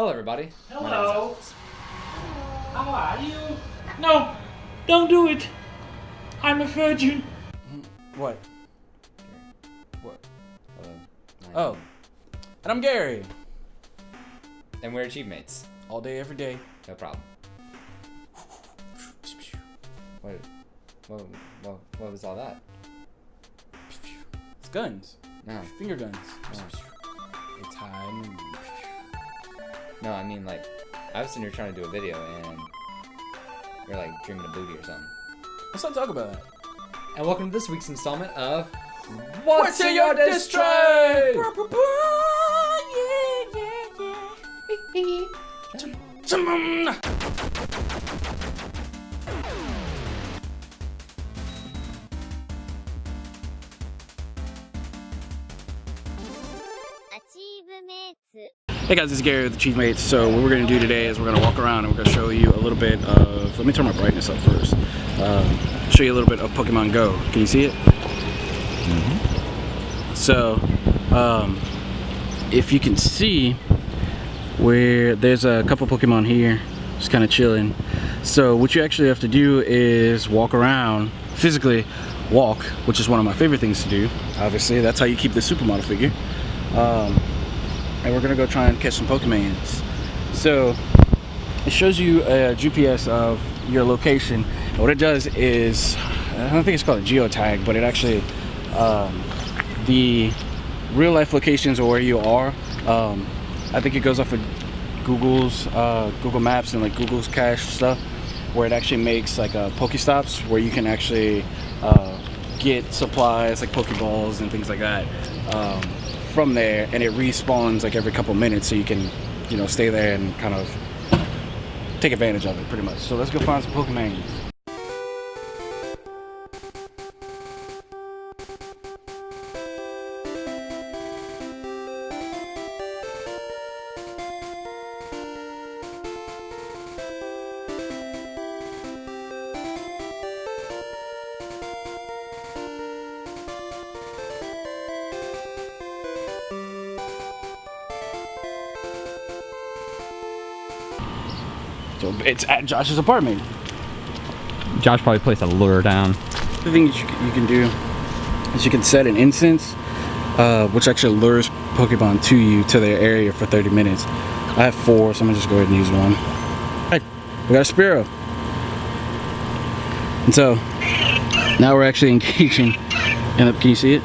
Hello, everybody. Hello. How are you? No, don't do it. I'm a virgin. What? Oh. And I'm Gary. And we're AchieveMates. All day, every day. No problem. What was all that? It's guns. No. Finger guns. No. It's high. No, I mean, like, I was sitting here trying to do a video and you're like dreaming of booty or something. Let's not talk about that. And welcome to this week's installment of What's in your diss tray? Hey guys, this is Gary with AchieveMates. So what we're going to do today is we're going to walk around and we're going to show you a little bit of, let me turn my brightness up first, show you a little bit of Pokemon Go. Can you see it? Mm-hmm. So, if you can see where there's a couple Pokemon here, just kind of chilling. So what you actually have to do is walk around, physically walk, which is one of my favorite things to do. Obviously, that's how you keep the supermodel figure. And we're gonna go try and catch some Pokemons. So it shows you a GPS of your location. And what it does is, I don't think it's called a geotag, but it actually, the real life locations of where you are, I think it goes off of Google's, Google Maps and like Google's cache stuff, where it actually makes like Pokestops where you can actually get supplies like Pokeballs and things like that. From there, and it respawns like every couple minutes, so you can, you know, stay there and kind of take advantage of it pretty much. So let's go find some Pokemons. So it's at Josh's apartment. Josh probably placed a lure down. The thing that you can do is you can set an instance, which actually lures Pokemon to you to their area for 30 minutes. I have 4, so I'm gonna just go ahead and use one. Right, we got a Spearow. And so now we're actually engaging. And can you see it?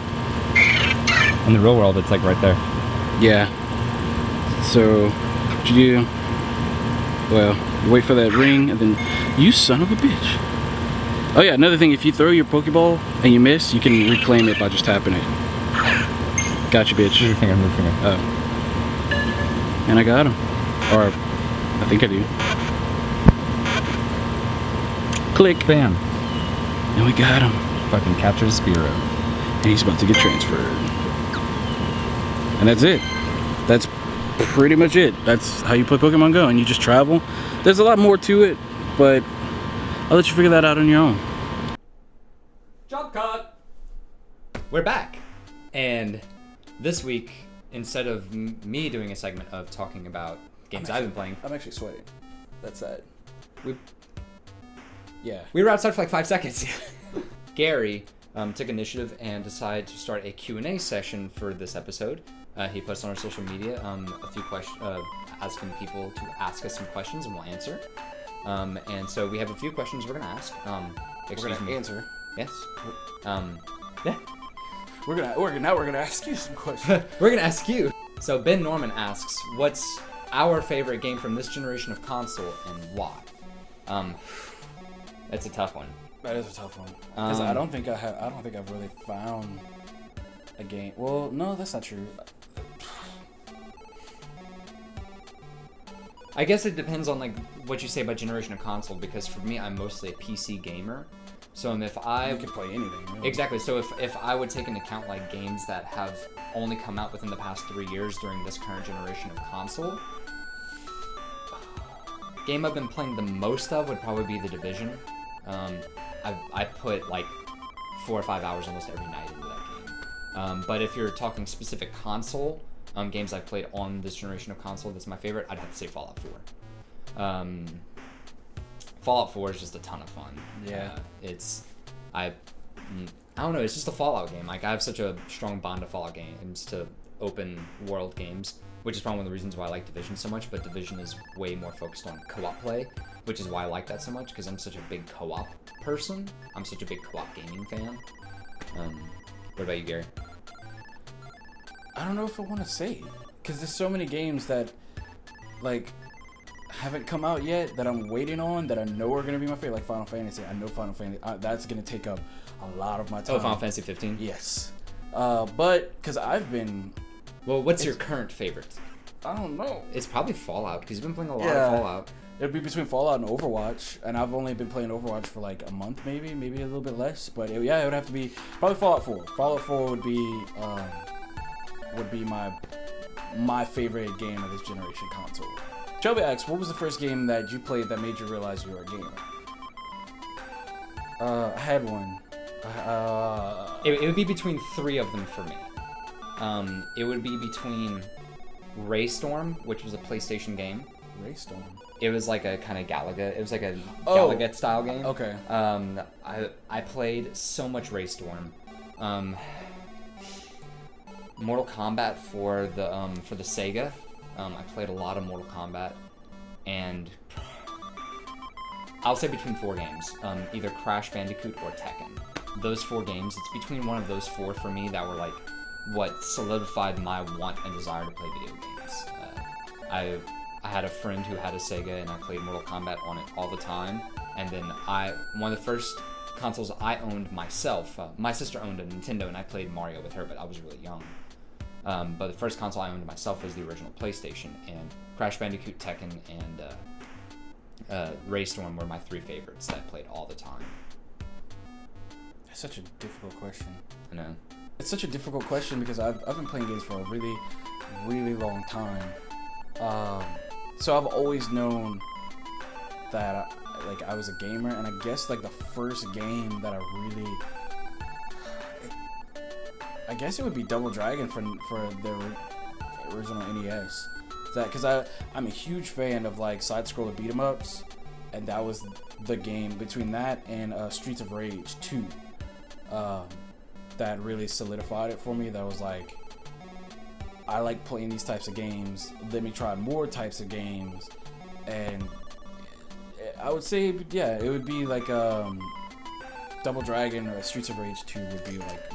In the real world, it's like right there. Yeah. So what you do? Well, you wait for that ring, and then you son of a bitch. Oh yeah, another thing, if you throw your Pokeball and you miss, you can reclaim it by just tapping it. Gotcha, bitch. Move your finger, move your finger. Oh. And I got him. Or, I think I do. Click. Bam. And we got him. Fucking captured Spearow. And he's about to get transferred. And that's it. That's pretty much it. That's how you play Pokemon Go, and you just travel. There's a lot more to it, but I'll let you figure that out on your own. Jump cut! We're back. And this week, instead of me doing a segment of talking about games I've been playing, I'm actually sweating. That's sad. we Yeah. were outside for like 5 seconds. Gary took initiative and decided to start a Q&A session for this episode. He posts on our social media a few questions, asking people to ask us some questions, and we'll answer. And so we have a few questions we're gonna ask. We're gonna answer. Yes. Yeah. Now we're gonna ask you some questions. We're gonna ask you. So Ben Norman asks, "What's our favorite game from this generation of console, and why?" That's a tough one. That is a tough one. Because I don't think I've really found a game. Well, no, that's not true. I guess it depends on like what you say by generation of console, because for me, I'm mostly a PC gamer. So if I You can play anything. Really. exactly, so if I would take into account like games that have only come out within the past 3 years during this current generation of console, game I've been playing the most of would probably be The Division. I put like 4 or 5 hours almost every night into that game. But if you're talking specific console, games I've played on this generation of console that's my favorite, I'd have to say Fallout 4. Fallout 4 is just a ton of fun. Yeah. I don't know, it's just a Fallout game. Like, I have such a strong bond to Fallout games, to open world games, which is probably one of the reasons why I like Division so much, but Division is way more focused on co-op play, which is why I like that so much, because I'm such a big co-op person. I'm such a big co-op gaming fan. What about you, Gary? I don't know if I want to say, because there's so many games that, like, haven't come out yet that I'm waiting on that I know are going to be my favorite, like Final Fantasy. I know Final Fantasy, that's going to take up a lot of my time. Oh, Final Fantasy 15? Yes. But, because I've been... Well, what's your current favorite? I don't know. It's probably Fallout, because you've been playing a lot of Fallout. It'd be between Fallout and Overwatch, and I've only been playing Overwatch for like a month, maybe a little bit less. But it would have to be probably Fallout 4. Fallout 4 would be my favorite game of this generation console. Shelby asks, what was the first game that you played that made you realize you were a gamer? I had one. It would be between 3 of them for me. It would be between Raystorm, which was a PlayStation game. Raystorm? It was like a kind of Galaga. It was like a Galaga style game. Okay. I played so much Raystorm. Mortal Kombat for the Sega. I played a lot of Mortal Kombat, and I'll say between 4 games, either Crash Bandicoot or Tekken. Those 4 games, it's between one of those 4 for me that were like what solidified my want and desire to play video games. I had a friend who had a Sega, and I played Mortal Kombat on it all the time. And then one of the first consoles I owned myself, my sister owned a Nintendo, and I played Mario with her, but I was really young. But the first console I owned myself was the original PlayStation, and Crash Bandicoot, Tekken, and Raystorm were my 3 favorites that I played all the time. That's such a difficult question. I know. It's such a difficult question because I've been playing games for a really, really long time. So I've always known that I was a gamer, and I guess like the first game that I guess it would be Double Dragon for the original NES. Because I'm a huge fan of like side-scroller beat-em-ups, and that was the game between that and Streets of Rage 2 that really solidified it for me. That was like, I like playing these types of games. Let me try more types of games, and I would say, yeah, it would be like Double Dragon or Streets of Rage 2 would be like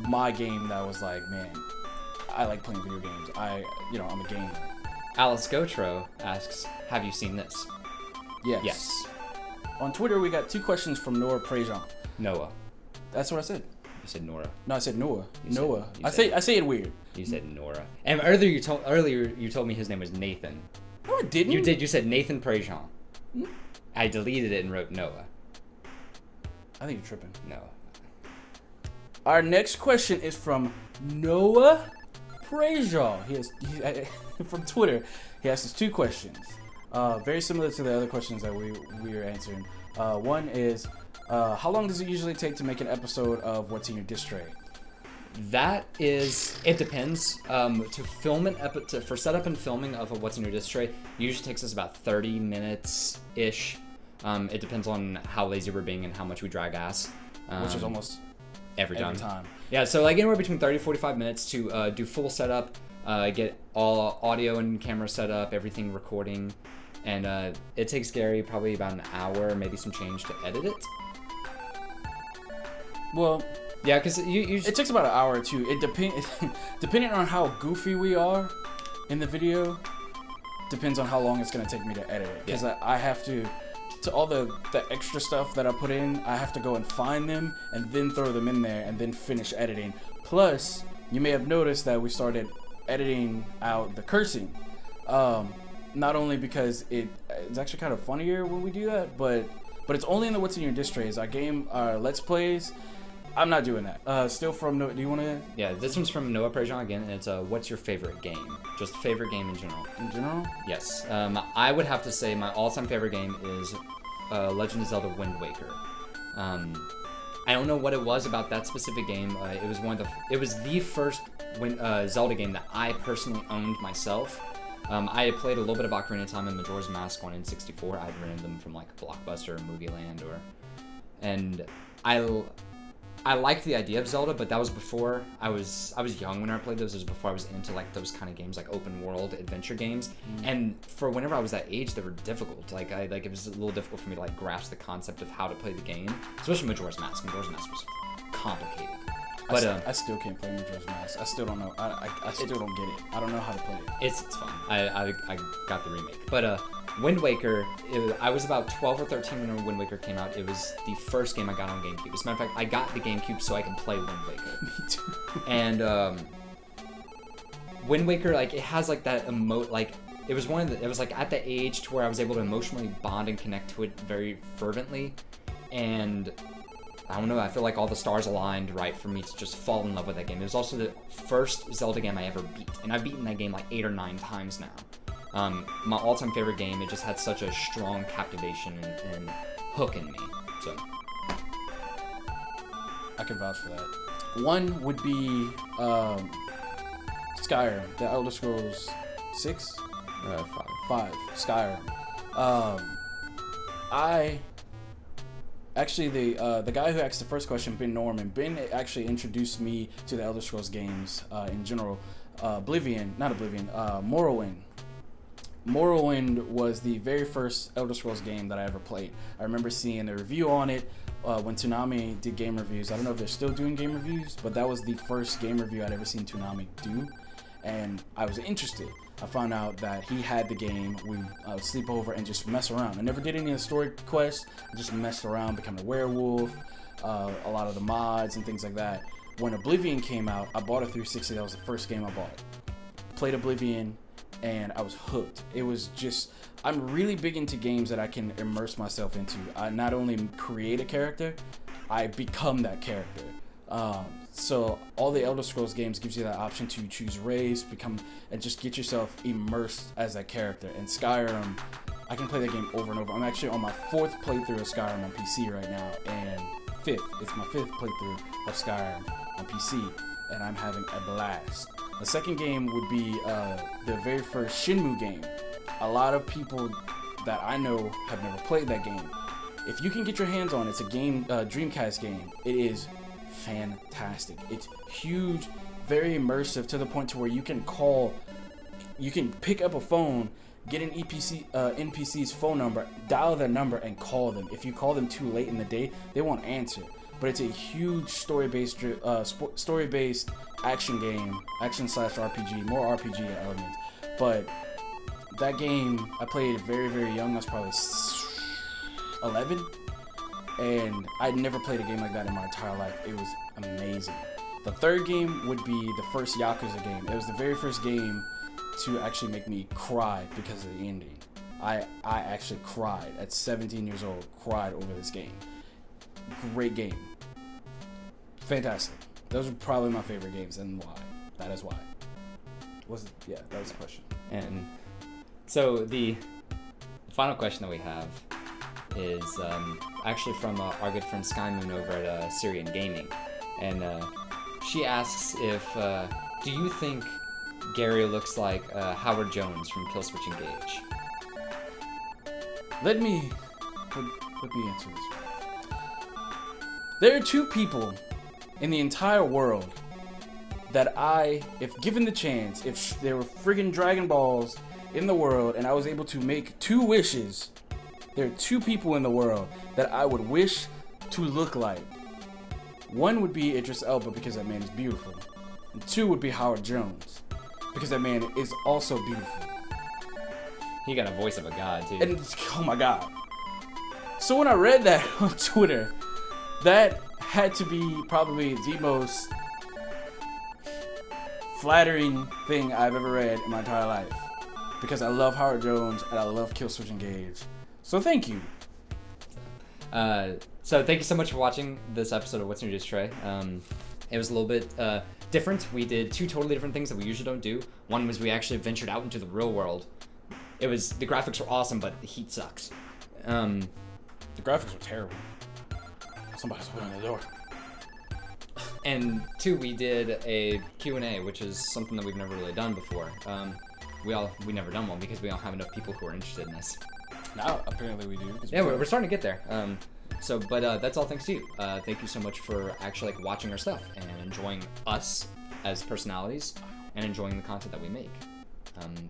my game that was like, man, I like playing video games. I'm a gamer. Alice Gotro asks, have you seen this? Yes. Yes. On Twitter, we got 2 questions from Noah Prejean. Noah. That's what I said. You said Nora. No, I said Noah. Noah. You I said- say it weird. You said Nora. And earlier you told me his name was Nathan. No, I didn't. You did. You said Nathan Prejean. Hmm? I deleted it and wrote Noah. I think you're tripping. No. Our next question is from Noah Prejean. From Twitter. He asked us 2 questions. Very similar to the other questions that we were answering. One is, how long does it usually take to make an episode of What's in Your Diss Tray? It depends. To film for setup and filming of a What's in Your Diss Tray, it usually takes us about 30 minutes ish. It depends on how lazy we're being and how much we drag ass. Which is almost every time. Yeah, so like anywhere between 30 to 45 minutes to do full setup, get all audio and camera set up, everything recording, and it takes Gary probably about an hour, maybe some change to edit it. Well, yeah, because it takes about an hour or 2. It depending on how goofy we are in the video, depends on how long it's gonna take me to edit it. Because I have to all the extra stuff that I put in, I have to go and find them and then throw them in there and then finish editing. Plus, you may have noticed that we started editing out the cursing. Not only because it's actually kind of funnier when we do that, but it's only in the What's in Your Diss Trays. Our Let's Plays, I'm not doing that. Still from Noah, do you want to? Yeah, this one's from Noah Prejean again, and it's what's your favorite game? Just favorite game in general. In general? Yes. I would have to say my all-time favorite game is Legend of Zelda Wind Waker. I don't know what it was about that specific game. It was the first Zelda game that I personally owned myself. I had played a little bit of Ocarina of Time and Majora's Mask on N64. I'd rented them from like Blockbuster or Movie Land, and I liked the idea of Zelda, but that was before I was young when I played those. It was before I was into like those kind of games, like open world adventure games. And for whenever I was that age, they were difficult. Like it was a little difficult for me to like grasp the concept of how to play the game, especially Majora's Mask. Majora's Mask was complicated. But I still can't play Majora's Mask. I still don't know. I still don't get it. I don't know how to play it. It's fun. I got the remake. But Wind Waker, I was about 12 or 13 when Wind Waker came out. It was the first game I got on GameCube. As a matter of fact, I got the GameCube so I could play Wind Waker. Me too. And Wind Waker, like, it has like that it was it was like at the age to where I was able to emotionally bond and connect to it very fervently. And I don't know, I feel like all the stars aligned right for me to just fall in love with that game. It was also the first Zelda game I ever beat, and I've beaten that game like 8 or 9 times now. My all-time favorite game. It just had such a strong captivation and hook in me. So I can vouch for that. One would be Skyrim, the Elder Scrolls 6? 5. Skyrim. Actually, the guy who asked the first question, Ben Norman, actually introduced me to the Elder Scrolls games in general. Morrowind. Morrowind was the very first Elder Scrolls game that I ever played. I remember seeing a review on it when Toonami did game reviews. I don't know if they're still doing game reviews, but that was the first game review I'd ever seen Toonami do, and I was interested. I found out that he had the game. We would sleep over and just mess around. I never did any of the story quests. I just messed around, become a werewolf, a lot of the mods and things like that. When Oblivion came out, I bought a 360. That was the first game I bought. Played Oblivion, and I was hooked. It was just, I'm really big into games that I can immerse myself into. I not only create a character, I become that character. So all the Elder Scrolls games gives you that option to choose race, and just get yourself immersed as that character. And Skyrim, I can play that game over and over. I'm actually on my 4th playthrough of Skyrim on PC right now, and 5th. It's my 5th playthrough of Skyrim on PC, and I'm having a blast. The second game would be the very first Shenmue game. A lot of people that I know have never played that game. If you can get your hands on it, it's a game, Dreamcast game. It is fantastic. It's huge, very immersive, to the point to where you can pick up a phone, get an NPC's phone number, dial their number, and call them. If you call them too late in the day, they won't answer. But it's a huge story-based action game, action/RPG, more RPG elements. But that game, I played very, very young. I was probably 11, and I'd never played a game like that in my entire life. It was amazing. The third game would be the first Yakuza game. It was the very first game to actually make me cry because of the ending. I actually cried at 17 years old, cried over this game. Great game. Fantastic. Those are probably my favorite games, and why. That is why. That was the question. And so the final question that we have is actually from our good friend Sky Moon over at Syrian Gaming. And she asks if, do you think Gary looks like Howard Jones from Killswitch Engage? Let me answer this. There are 2 people in the entire world that if given the chance, if there were friggin' Dragon Balls in the world and I was able to make 2 wishes, there are 2 people in the world that I would wish to look like. One would be Idris Elba, because that man is beautiful. And 2 would be Howard Jones, because that man is also beautiful. He got a voice of a god, too. And oh my god. So when I read that on Twitter, that had to be probably the most flattering thing I've ever read in my entire life, because I love Howard Jones and I love Killswitch Engage. So thank you. So thank you so much for watching this episode of What's New Dish Trey. It was a little bit different. We did 2 totally different things that we usually don't do. One was we actually ventured out into the real world. The graphics were awesome, but the heat sucks. The graphics were terrible. Somebody's opening the door. And 2, we did a Q&A, which is something that we've never really done before. We never done one because we don't have enough people who are interested in this. Now apparently we do. Yeah, we're starting to get there. But that's all thanks to you. Thank you so much for actually like watching our stuff and enjoying us as personalities and enjoying the content that we make.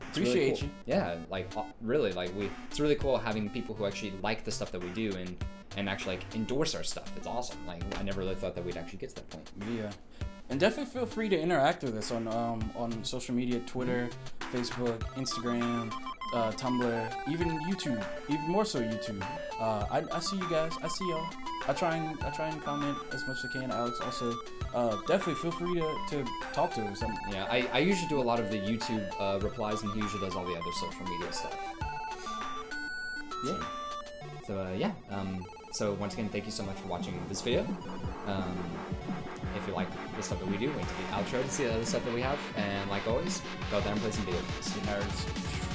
It's really Appreciate cool. you. Yeah, like really, like it's really cool having people who actually like the stuff that we do and actually like endorse our stuff. It's awesome. Like I never really thought that we'd actually get to that point. Yeah, and definitely feel free to interact with us on social media, Twitter, Facebook, Instagram, Tumblr, even YouTube, even more so YouTube. I see you guys. I see y'all. I try and comment as much as I can. Alex also. Definitely feel free to talk to us. Yeah, I usually do a lot of the YouTube replies, and he usually does all the other social media stuff. Yeah. So so once again, thank you so much for watching this video. If you like the stuff that we do, wait till the outro to see the other stuff that we have. And like always, go out there and play some video games. Nerds.